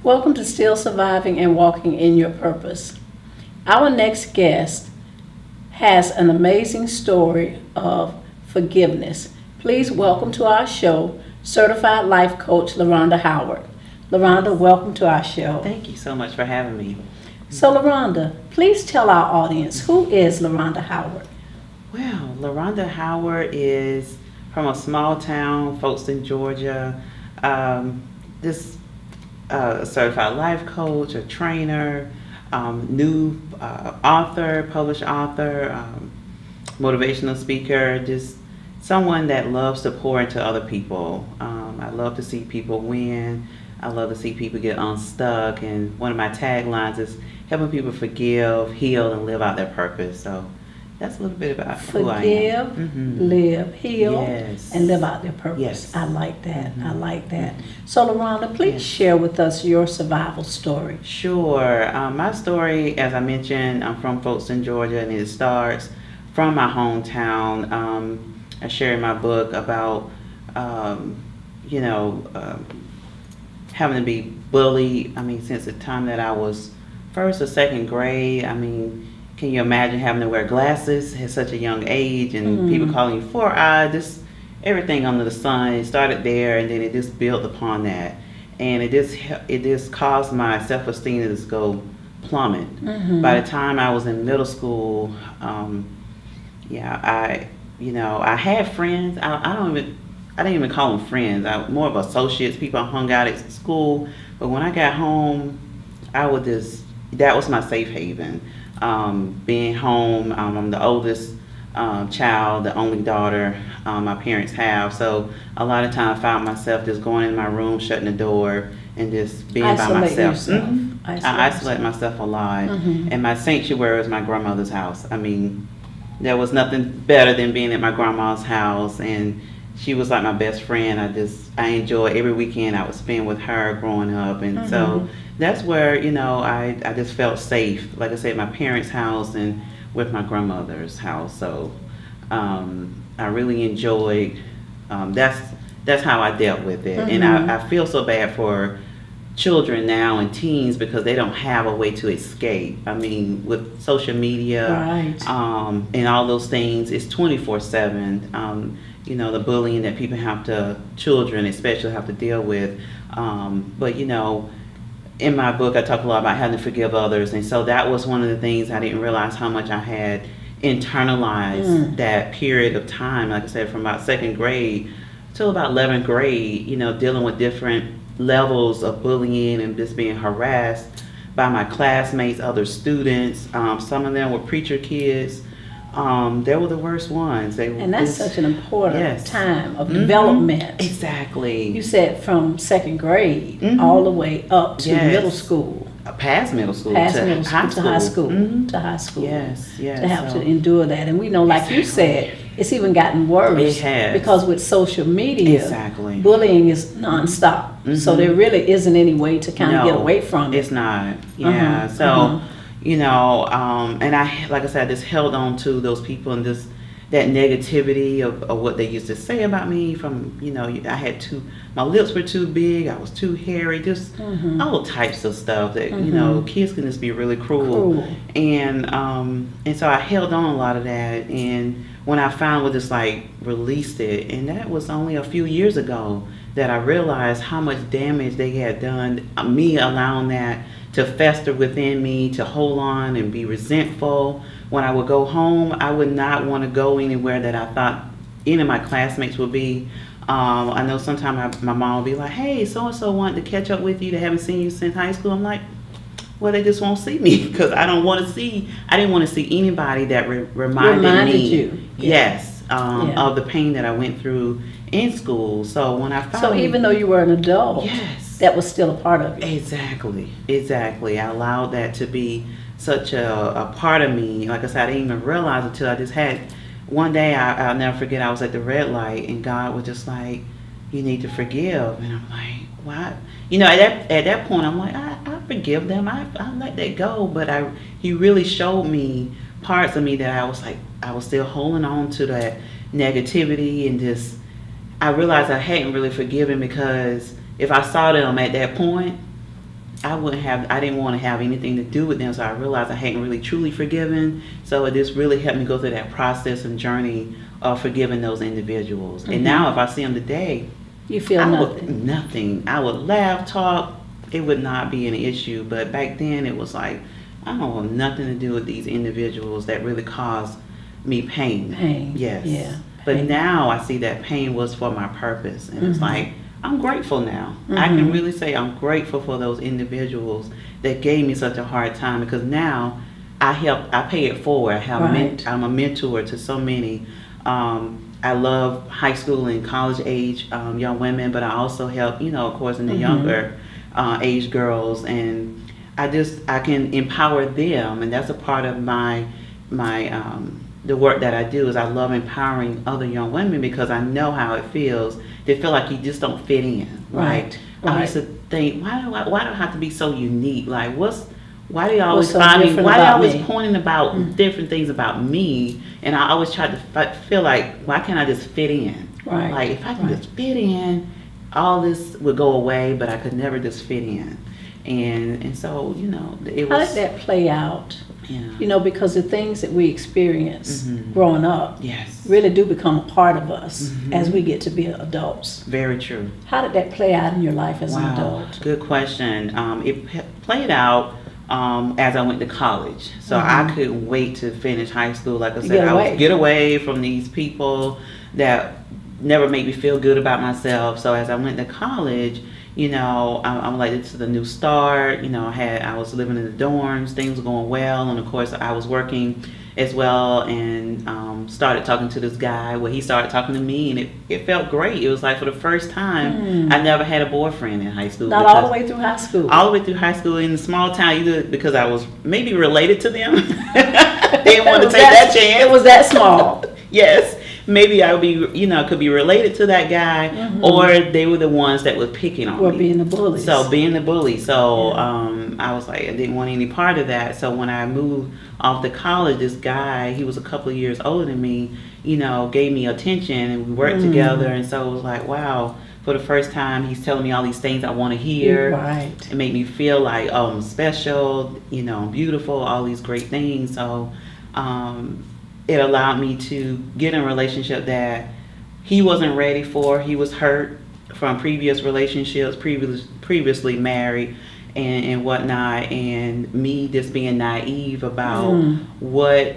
Welcome to Still Surviving and Walking in Your Purpose. Our next guest has an amazing story of forgiveness. Please welcome to our show, Certified Life Coach LaRonda Howard. LaRonda, welcome to our show. Thank you so much for having me. So LaRonda, please tell our audience, who is LaRonda Howard? Well, LaRonda Howard is from a small town, Folkestone, Georgia. This certified life coach, a trainer, new author, published author, motivational speaker, just someone that loves to pour into other people. I love to see people win. I love to see people get unstuck. And one of my taglines is helping people forgive, heal, and live out their purpose. So that's a little bit about who I am. Forgive, live, heal, Yes. and live out their purpose. Yes. I like that. I Mhm. like that. So LaRonda, please Yes. share with us your survival story. Sure. My story, as I mentioned, I'm from Folkestone, Georgia, and it starts from my hometown. I share in my book about, having to be bullied. I mean, since the time that I was first or second grade. I mean, can you imagine having to wear glasses at such a young age and people calling you four-eyed, just everything under the sun? It started there, and then it just built upon that. And it just caused my self-esteem to just go plummet. By the time I was in middle school, I had friends. I didn't even call them friends. More of associates, people I hung out at school. But when I got home, that was my safe haven. Being home, I'm the oldest child, the only daughter my parents have. So a lot of times I found myself just going in my room, shutting the door, and just being by myself. I isolate myself a lot. And my sanctuary was my grandmother's house. I mean, there was nothing better than being at my grandma's house, and she was like my best friend. I enjoyed every weekend I would spend with her growing up, and so that's where I just felt safe. Like I said, my parents' house and with my grandmother's house. So I really enjoyed. That's how I dealt with it, and I feel so bad for children now and teens because they don't have a way to escape. I mean, with social media, and all those things, it's 24/7. The bullying that children especially have to deal with. But in my book, I talk a lot about having to forgive others, and so that was one of the things I didn't realize how much I had internalized that period of time. Like I said, from about second grade till about 11th grade, dealing with different levels of bullying and just being harassed by my classmates, other students. Some of them were preacher kids. They were the worst ones. And that's such an important time of development. Exactly. You said from second grade all the way up to middle school. Past middle school to high school. To high school. Yes. To have to endure that. And we know, like you said, it's even gotten worse. It has. Because with social media, bullying is nonstop. So there really isn't any way to kind of get away from it. It's not. Yeah. So, and I, like I said, I just held on to those people and just that negativity of what they used to say about me. From I had my lips were too big, I was too hairy, just all types of stuff that kids can just be really cruel. And so I held on a lot of that. And when I finally just like released it, and that was only a few years ago that I realized how much damage they had done, me allowing that to fester within me, to hold on and be resentful. When I would go home, I would not want to go anywhere that I thought any of my classmates would be. I know sometimes my mom would be like, hey, so-and-so wanted to catch up with you. They haven't seen you since high school. I'm like, well, they just won't see me because I didn't want to see anybody that reminded me, you. yes, of the pain that I went through in school. So when I finally... So even though you were an adult, yes, that was still a part of you. Exactly. I allowed that to be such a part of me. Like I said, I didn't even realize until I just had... One day, I'll never forget, I was at the red light, and God was just like, you need to forgive. And I'm like, what? You know, at that point, I'm like, I forgive them. I let that go. But he really showed me parts of me that I was still holding on to that negativity, and just, I realized I hadn't really forgiven, because if I saw them at that point, I didn't want to have anything to do with them. So I realized I hadn't really truly forgiven. So it just really helped me go through that process and journey of forgiving those individuals. Mm-hmm. And now if I see them today, you feel nothing. I would laugh, talk. It would not be an issue. But back then it was like, I don't want nothing to do with these individuals that really caused me pain. Yes. Yeah. But now I see that pain was for my purpose. And it's like, I'm grateful now. Mm-hmm. I can really say I'm grateful for those individuals that gave me such a hard time, because now I pay it forward. I'm a mentor to so many. I love high school and college age young women, but I also help, of course, in the younger age girls, and I can empower them, and that's a part of my the work that I do. Is I love empowering other young women, because I know how it feels. They feel like you just don't fit in. Right. I used to think, why do I have to be so unique? Like, why do you always find me? Why do you always pointing about different things about me? And I always try to feel like, why can't I just fit in? Right. Like, if I can just fit in, all this would go away, but I could never just fit in. And so, it was... How did that play out? Yeah. Because the things that we experience growing up really do become a part of us as we get to be adults. Very true. How did that play out in your life as an adult? Good question. It played out as I went to college. So I couldn't wait to finish high school. Like I said, I would get away from these people that never made me feel good about myself. So as I went to college, I'm like, this is a new start. I was living in the dorms, things were going well, and of course I was working as well, and started talking to this guy. He started talking to me, and it felt great. It was like, for the first time, I never had a boyfriend in high school. Not all the way through high school. All the way through high school in a small town, either because I was maybe related to them. They didn't want to take that chance. It was that small. Yes. Maybe I would be, could be related to that guy, or they were the ones that were picking on me. Or being the bullies. So being the bully. So I was like, I didn't want any part of that. So when I moved off to college, this guy, he was a couple of years older than me, gave me attention, and we worked together. And so it was like, wow, for the first time, he's telling me all these things I want to hear. Right. It made me feel like, I'm special, I'm beautiful, all these great things. So it allowed me to get in a relationship that he wasn't ready for. He was hurt from previous relationships, previously married and whatnot, and me just being naive about what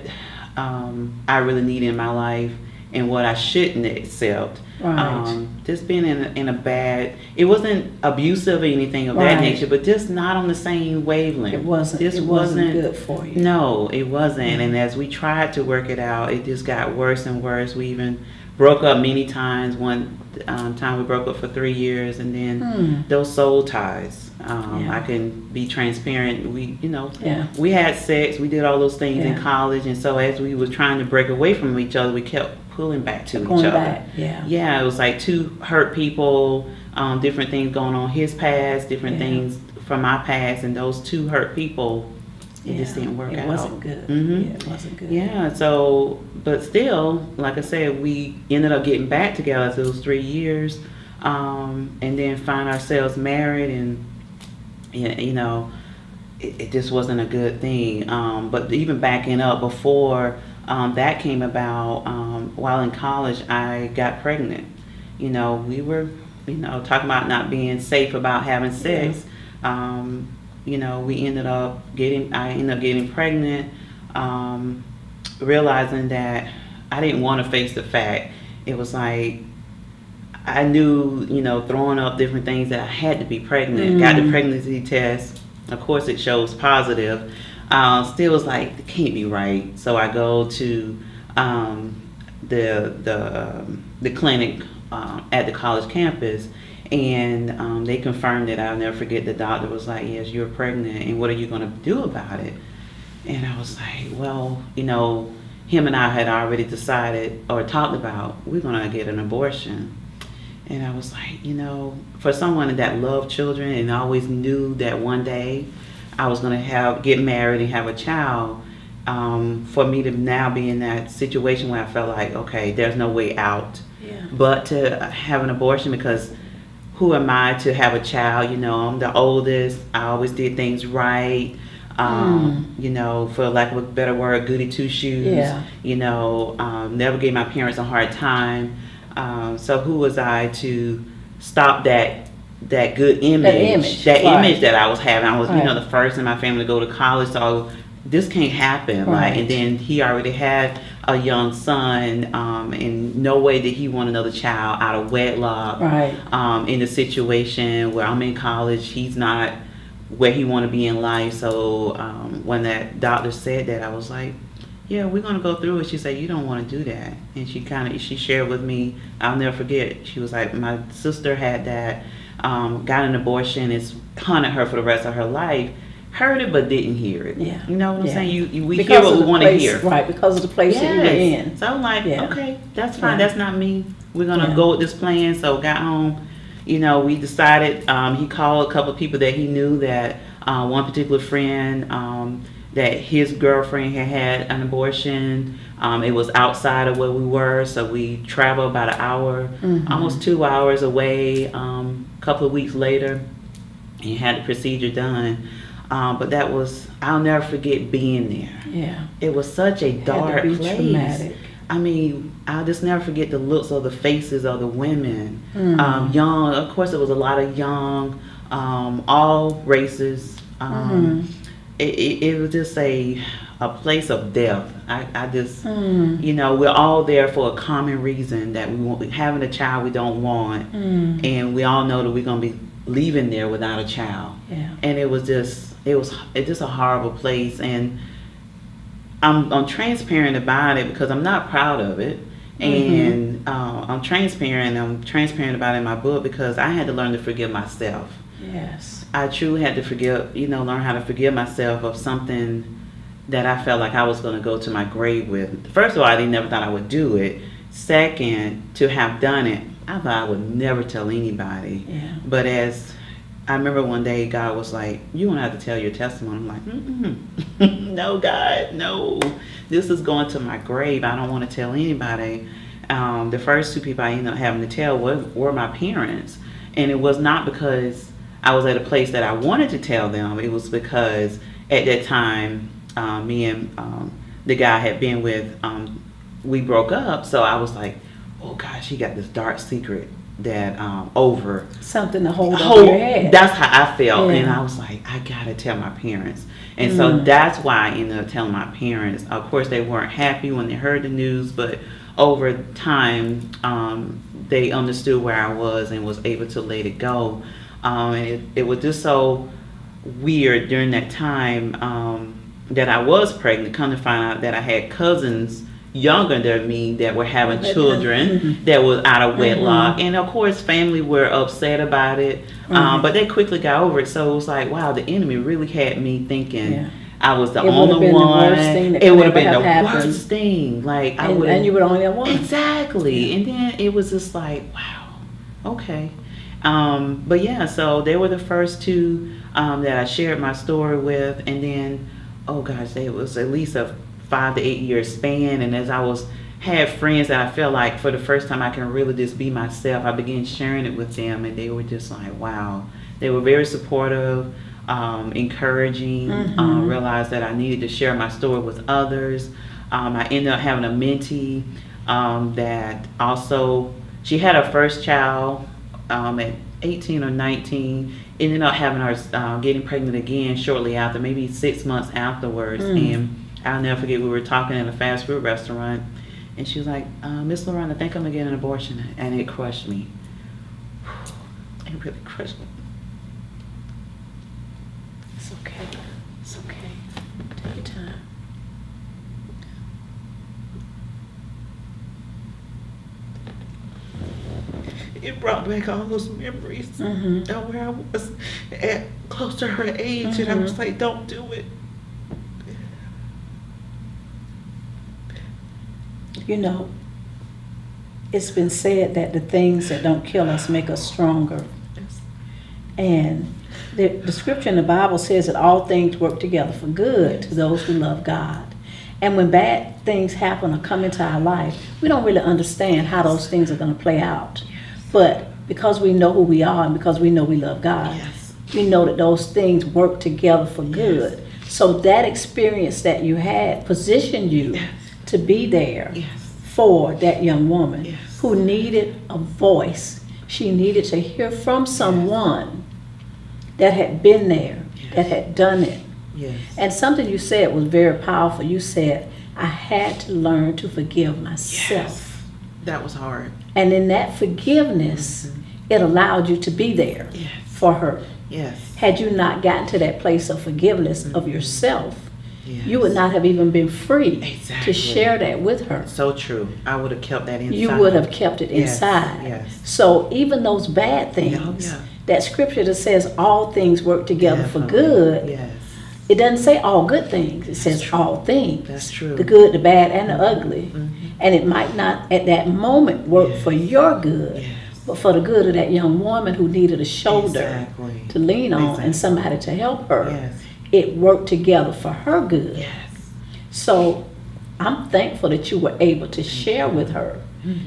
I really need in my life and what I shouldn't accept. Right. Just being in a bad, it wasn't abusive or anything of that nature, but just not on the same wavelength. It wasn't good for you. No, it wasn't. And as we tried to work it out, it just got worse and worse. We even broke up many times. One time we broke up for 3 years, and then those soul ties. I can be transparent. We had sex. We did all those things in college, and so as we were trying to break away from each other, we kept pulling back to each other. It was like two hurt people, different things going on his past, different things from my past, and those two hurt people, it just didn't work out. It wasn't good. Yeah, it wasn't good. Yeah, so, but still, like I said, we ended up getting back together after those 3 years, and then find ourselves married, and it just wasn't a good thing. But even backing up before that came about while in college. I got pregnant. You know, we were, talking about not being safe about having sex. You know, I ended up getting pregnant, realizing that I didn't want to face the fact. It was like, I knew, throwing up different things, that I had to be pregnant. Got the pregnancy test. Of course, it shows positive. Still was like, it can't be right. So I go to the clinic at the college campus, and they confirmed it. I'll never forget, the doctor was like, yes, you're pregnant, and what are you going to do about it? And I was like, well, him and I had already decided or talked about, we're going to get an abortion. And I was like, for someone that loved children and always knew that one day I was going to get married and have a child, for me to now be in that situation where I felt like, okay, there's no way out but to have an abortion, because who am I to have a child? I'm the oldest. I always did things right. For lack of a better word, goody two shoes. Never gave my parents a hard time. So who was I to stop that good image, image that I was having? I was, the first in my family to go to college, so this can't happen. Right. And then he already had a young son, and no way did he want another child out of wedlock. Right. In a situation where I'm in college, he's not where he want to be in life. So when that doctor said that, I was like, yeah, we're going to go through it. She said, you don't want to do that. And she shared with me, I'll never forget, she was like, my sister had that, got an abortion, it's haunted her for the rest of her life. Heard it but didn't hear it. Yeah. You know what I'm saying? We hear what we want to hear. Right, because of the place that you were in. So I'm like, okay, that's fine. That's not me. We're going to go with this plan. So got home. We decided, he called a couple of people that he knew, that one particular friend, that his girlfriend had an abortion. It was outside of where we were, so we traveled about an hour, almost 2 hours away, a couple of weeks later, and had the procedure done. But that was, I'll never forget being there. Yeah. It was such a dark place. Traumatic. I mean, I'll just never forget the looks of the faces of the women. Young, of course, it was a lot of young, all races. It was just a place of death. I just, we're all there for a common reason, that we having a child we don't want, and we all know that we're gonna be leaving there without a child. Yeah. And it's just a horrible place, and I'm transparent about it because I'm not proud of it, and I'm transparent about it in my book because I had to learn to forgive myself. Yes. I truly had to learn how to forgive myself of something that I felt like I was going to go to my grave with. First of all, I never thought I would do it. Second, to have done it, I thought I would never tell anybody. Yeah. But as I remember one day, God was like, you won't have to tell your testimony. I'm like, no, God, no. This is going to my grave. I don't want to tell anybody. The first two people I ended up having to tell were my parents. And it was not because I was at a place that I wanted to tell them. It was because at that time, me and the guy I had been with, we broke up. So I was like, oh gosh, he got this dark secret that over something to hold over your head. That's how I felt. And I was like, I gotta tell my parents. And so that's why I ended up telling my parents. Of course, they weren't happy when they heard the news, but over time, they understood where I was and was able to let it go. And it was just so weird during that time that I was pregnant. Come to find out that I had cousins younger than me that were having children that was out of wedlock. And of course, family were upset about it, but they quickly got over it. So it was like, wow, the enemy really had me thinking I was the only one. It would have been the worst thing. Like, and you were the only one. Exactly. And then it was just like, wow, okay. But yeah, so they were the first two that I shared my story with, and then, oh gosh, it was at least a 5 to 8 year span. And as I had friends that I felt like for the first time I can really just be myself, I began sharing it with them, and they were just like, wow. They were very supportive, encouraging, realized that I needed to share my story with others. I ended up having a mentee that also, she had her first child at 18 or 19, ended up having her getting pregnant again shortly after, maybe 6 months afterwards. And I'll never forget, we were talking at a fast food restaurant, and she was like, Miss LaRonda, I think I'm gonna get an abortion. And it crushed me. It really crushed me. It's okay. It's okay. Take your time. It brought back all those memories of where I was at close to her age, and I was like, don't do it. You know, it's been said that the things that don't kill us make us stronger. Yes. And the scripture in the Bible says that all things work together for good to those who love God. And when bad things happen or come into our life, we don't really understand how those things are going to play out. But because we know who we are and because we know we love God, we know that those things work together for good. So that experience that you had positioned you to be there for that young woman who needed a voice. She needed to hear from someone that had been there, that had done it. And something you said was very powerful. You said, I had to learn to forgive myself. That was hard. And in that forgiveness, it allowed you to be there for her. Had you not gotten to that place of forgiveness of yourself, you would not have even been free to share that with her. So true. I would have kept that inside. You would have kept it inside. So even those bad things, that scripture that says all things work together for good, it doesn't say all good things. It says all things. That's true. The good, the bad, and the ugly. And it might not at that moment work for your good, but for the good of that young woman who needed a shoulder to lean on and somebody to help her. It worked together for her good. So I'm thankful that you were able to share with her,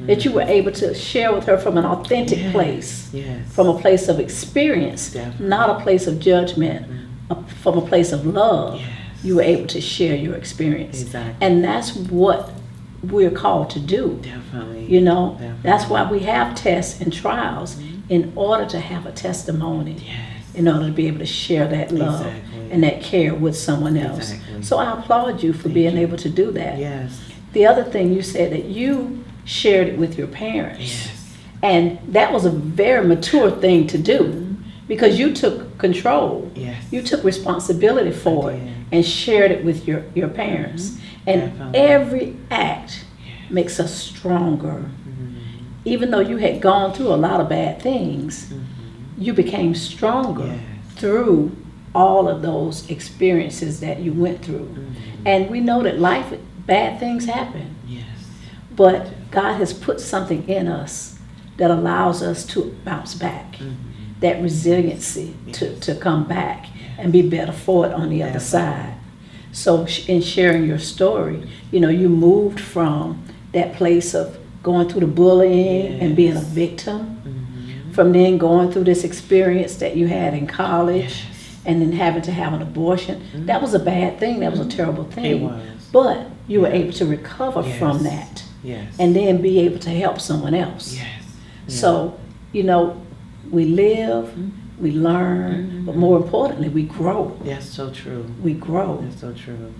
that you were able to share with her from an authentic place, from a place of experience, not a place of judgment, from a place of love. You were able to share your experience. And that's what we're called to do. You know, that's why we have tests and trials, in order to have a testimony, in order to be able to share that love and that care with someone else. So I applaud you for being able to do that. The other thing you said, that you shared it with your parents. And that was a very mature thing to do, because you took control. You took responsibility for it and shared it with your parents. And every act makes us stronger. Even though you had gone through a lot of bad things, you became stronger through all of those experiences that you went through. And we know that life, bad things happen. But God has put something in us that allows us to bounce back, that resiliency to come back and be better for it on the other side. So in sharing your story, you know, you moved from that place of going through the bullying and being a victim, from then going through this experience that you had in college, and then having to have an abortion. That was a bad thing. That was a terrible thing. It was. But you were able to recover from that, and then be able to help someone else. So, you know, we live, we learn, but more importantly, we grow. That's so true. We grow. That's so true.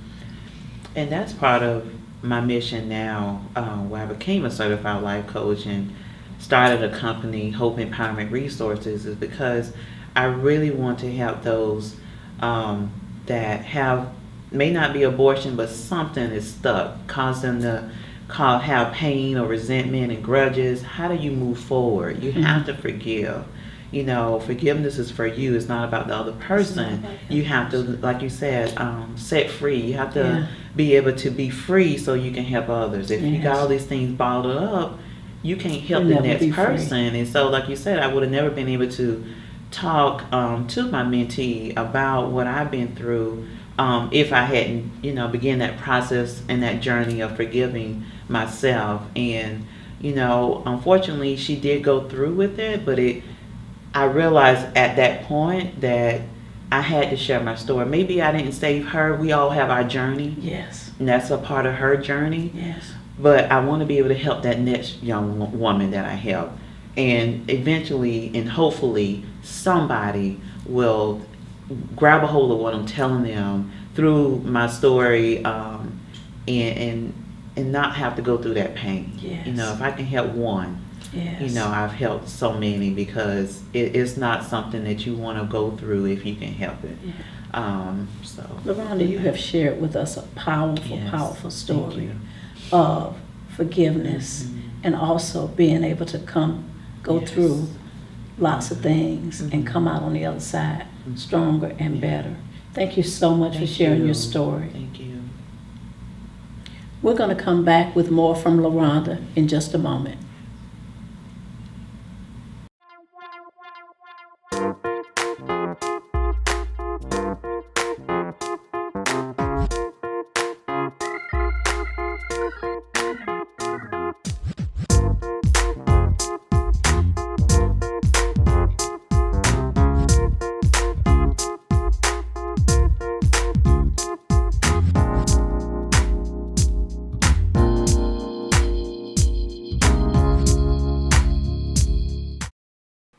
And that's part of my mission now, where I became a certified life coach and started a company, Hope Empowerment Resources, is because I really want to help those that may not be abortion, but something is stuck, cause them to have pain or resentment and grudges. How do you move forward? You have to forgive. You know, forgiveness is for you. It's not about the other person. You have to, like you said, set free. You have to be able to be free so you can help others. If you got all these things bottled up, you can't help the next person. And so, like you said, I would have never been able to talk to my mentee about what I've been through if I hadn't, you know, began that process and that journey of forgiving myself. And, you know, unfortunately, she did go through with it, but I realized at that point that I had to share my story. Maybe I didn't save her. We all have our journey. and that's a part of her journey. Yes. But I want to be able to help that next young woman that I help. And eventually and hopefully somebody will grab a hold of what I'm telling them through my story, and not have to go through that pain. Yes. You know, if I can help one, Yes. you know, I've helped so many, because it's not something that you want to go through if you can help it. Yeah. So LaRonda, you have shared with us a powerful, Yes. powerful Thank story you. of forgiveness, and also being able to go Yes. through lots of things and come out on the other side stronger and better. Thank you so much for Thank sharing you. your story. Thank you. We're going to come back with more from LaRonda in just a moment.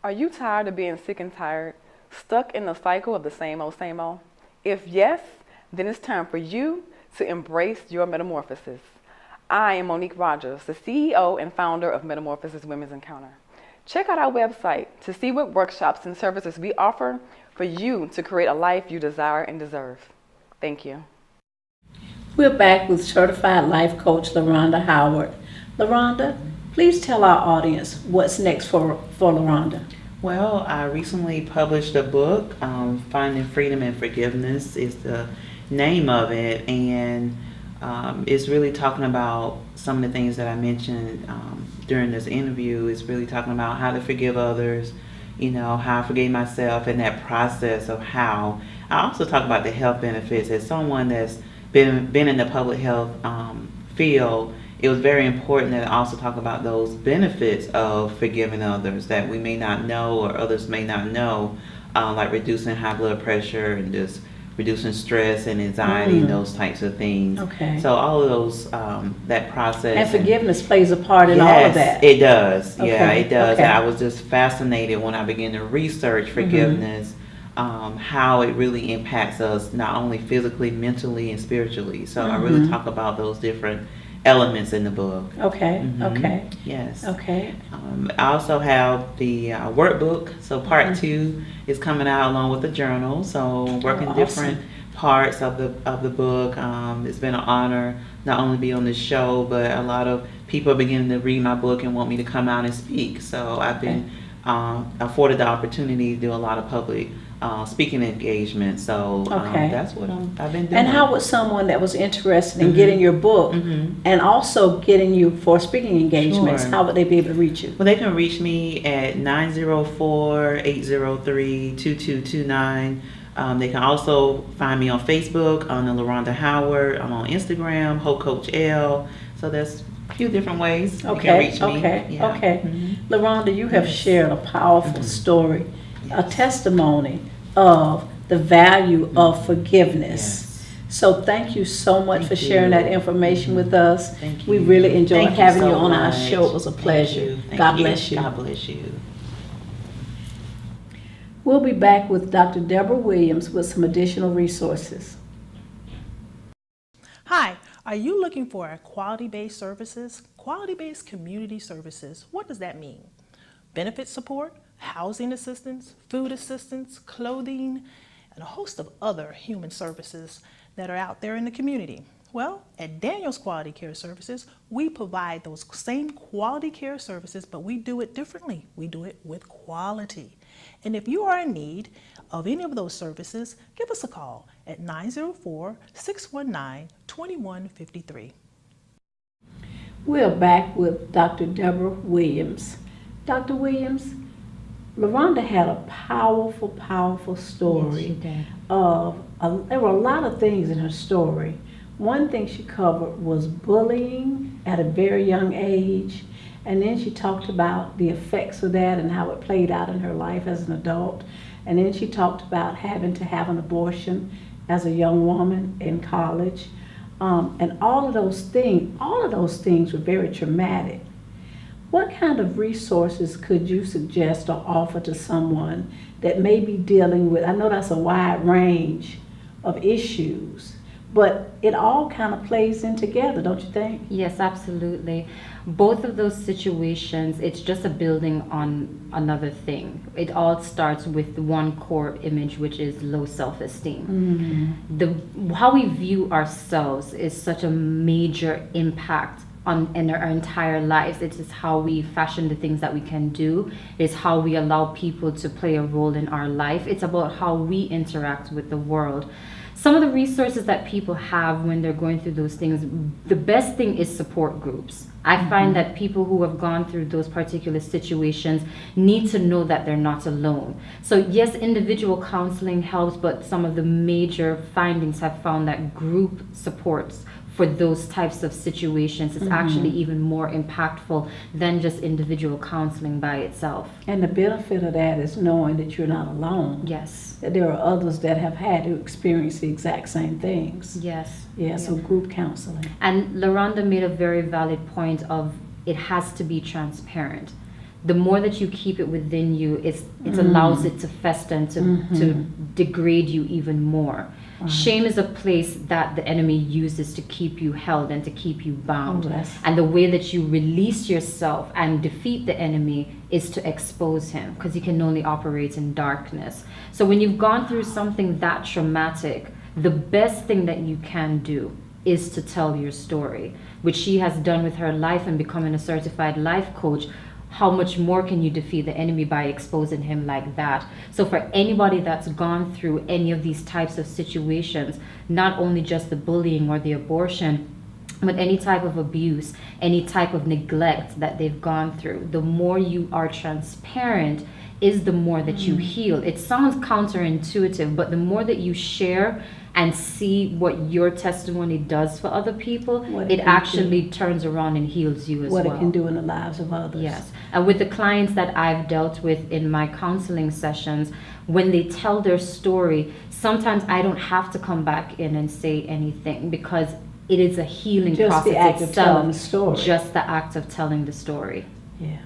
Are you tired of being sick and tired, stuck in the cycle of the same old, same old? If yes, then it's time for you to embrace your metamorphosis. I am Monique Rogers, the CEO and founder of Metamorphosis Women's Encounter. Check out our website to see what workshops and services we offer for you to create a life you desire and deserve. Thank you. We're back with certified life coach LaRonda Howard. LaRonda, please tell our audience what's next for LaRonda. Well, I recently published a book, Finding Freedom and Forgiveness is the name of it, and it's really talking about some of the things that I mentioned during this interview. It's really talking about how to forgive others, you know, how I forgave myself, and that process of how. I also talk about the health benefits. As someone that's been in the public health field, it was very important that I also talk about those benefits of forgiving others that we may not know or others may not know, like reducing high blood pressure and just reducing stress and anxiety and those types of things. Okay. So all of those, that process. And forgiveness plays a part in all of that. It does. Okay. Yeah, it does. Okay. And I was just fascinated when I began to research forgiveness, how it really impacts us not only physically, mentally, and spiritually. So I really talk about those different elements in the book. Okay, okay. Yes. Okay. I also have the workbook. So part 2 is coming out along with the journal. So working awesome. different parts of the book. It's been an honor not only be on this show, but a lot of people are beginning to read my book and want me to come out and speak. So I've been afforded the opportunity to do a lot of public speaking engagement. So that's what I've been doing. And how would someone that was interested in getting your book and also getting you for speaking engagements, Sure. how would they be able to reach you? Well, they can reach me at 904-803-2229. They can also find me on Facebook on the LaRonda Howard. I'm on Instagram, Hope Coach L. So there's a few different ways you can reach me. Okay. LaRonda, you have shared a powerful story, a testimony of the value of forgiveness. So thank you so much for sharing that information with us. Thank you. We really enjoyed having so you on our much. show. It was a pleasure. Thank God you. bless you. God bless you. We'll be back with Dr. Deborah Williams with some additional resources. Hi, are you looking for quality-based services? Quality-based community services, what does that mean? Benefit support, housing assistance, food assistance, clothing, and a host of other human services that are out there in the community. Well, at Daniel's Quality Care Services, we provide those same quality care services, but we do it differently. We do it with quality. And if you are in need of any of those services, give us a call at 904-619-2153. We're back with Dr. Deborah Williams. Dr. Williams, LaRonda had a powerful, powerful story. Yes, There were a lot of things in her story. One thing she covered was bullying at a very young age, and then she talked about the effects of that and how it played out in her life as an adult. And then she talked about having to have an abortion as a young woman in college. and all of those things were very traumatic. What kind of resources could you suggest or offer to someone that may be dealing with, I know that's a wide range of issues, but it all kind of plays in together, don't you think? Yes, absolutely. Both of those situations, it's just a building on another thing. It all starts with one core image, which is low self-esteem. How we view ourselves is such a major impact in our entire lives. It is how we fashion the things that we can do. It's how we allow people to play a role in our life. It's about how we interact with the world. Some of the resources that people have when they're going through those things, the best thing is support groups. I find that people who have gone through those particular situations need to know that they're not alone. So yes, individual counseling helps, but some of the major findings have found that group supports for those types of situations is actually even more impactful than just individual counseling by itself. And the benefit of that is knowing that you're not alone. Yes. That there are others that have had to experience the exact same things. Yes. Yeah, so group counseling. And LaRonda made a very valid point of it has to be transparent. The more that you keep it within you, it allows it to fester and to degrade you even more. Shame is a place that the enemy uses to keep you held and to keep you bound. And the way that you release yourself and defeat the enemy is to expose him, because he can only operate in darkness. So when you've gone through something that traumatic, the best thing that you can do is to tell your story, which she has done with her life and becoming a certified life coach. How much more can you defeat the enemy by exposing him like that? So for anybody that's gone through any of these types of situations, not only just the bullying or the abortion, but any type of abuse, any type of neglect that they've gone through, the more you are transparent is the more that you heal. It sounds counterintuitive, but the more that you share and see what your testimony does for other people, it actually turns around and heals you as well. What it can do in the lives of others. Yes. And with the clients that I've dealt with in my counseling sessions, when they tell their story, sometimes I don't have to come back in and say anything, because it is a healing just process the act itself. Of telling the story. Just the act of telling the story. Yeah.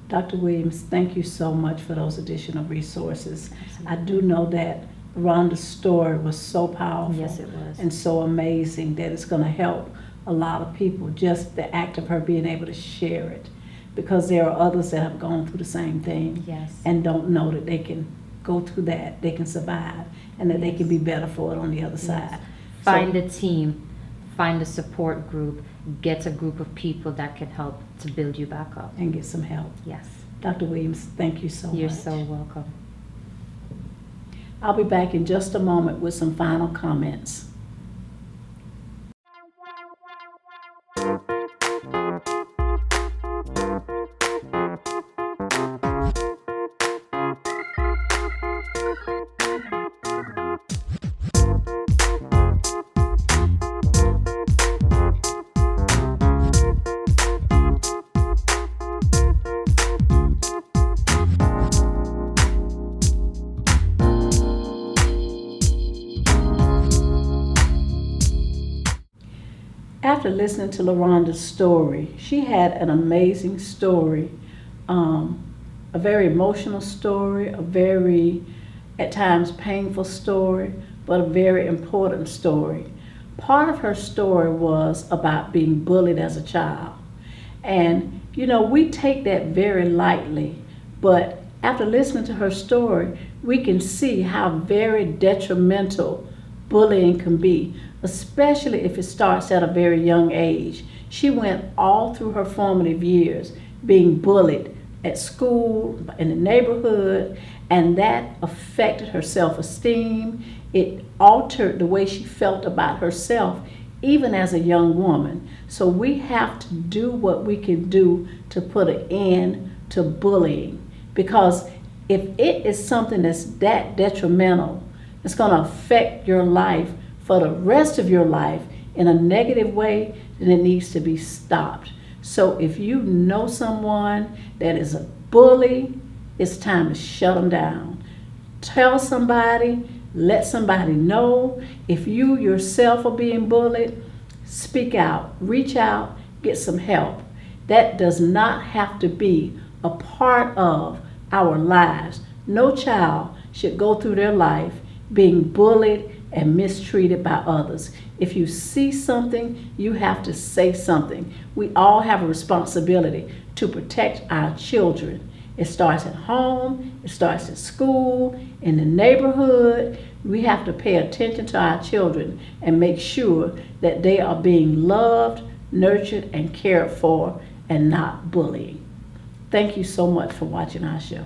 Dr. Williams, thank you so much for those additional resources. Absolutely. I do know that Rhonda's story was so powerful. Yes, it was. And so amazing that it's going to help a lot of people, just the act of her being able to share it. Because there are others that have gone through the same thing. Yes. And don't know that they can go through that, they can survive, and that they can be better for it on the other side. Find a team, find a support group, get a group of people that can help to build you back up. And get some help. Yes. Dr. Williams, thank you so much. You're so welcome. I'll be back in just a moment with some final comments. After listening to LaRonda's story, she had an amazing story, a very emotional story, a very, at times, painful story, but a very important story. Part of her story was about being bullied as a child. And, you know, we take that very lightly, but after listening to her story, we can see how very detrimental bullying can be, especially if it starts at a very young age. She went all through her formative years being bullied at school, in the neighborhood, and that affected her self-esteem. It altered the way she felt about herself, even as a young woman. So we have to do what we can do to put an end to bullying, because if it is something that's that detrimental, it's going to affect your life for the rest of your life in a negative way, then it needs to be stopped. So if you know someone that is a bully, it's time to shut them down. Tell somebody Let somebody know. If you yourself are being bullied, speak out, reach out, get some help. That does not have to be a part of our lives. No child should go through their life being bullied and mistreated by others. If you see something, you have to say something. We all have a responsibility to protect our children. It starts at home, it starts at school, in the neighborhood. We have to pay attention to our children and make sure that they are being loved, nurtured, and cared for, and not bullied. Thank you so much for watching our show.